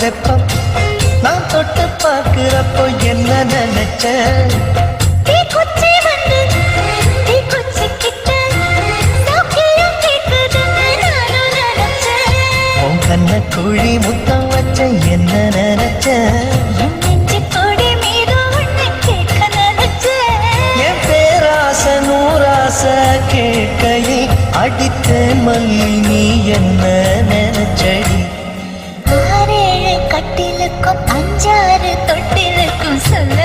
வெப்பம் நான் தொட்டு பார்க்கிறப்போ என்ன நினைச்ச கண்ண குழி முத்தம் வச்ச என்ன நினைச்ச என் பேராச நூறாச கேட்கையை அடித்த மல்லி நீ என்ன நினைச்சடி கட்டிலுக்கும் 5-6 தொட்டிலுக்கும் சொல்ல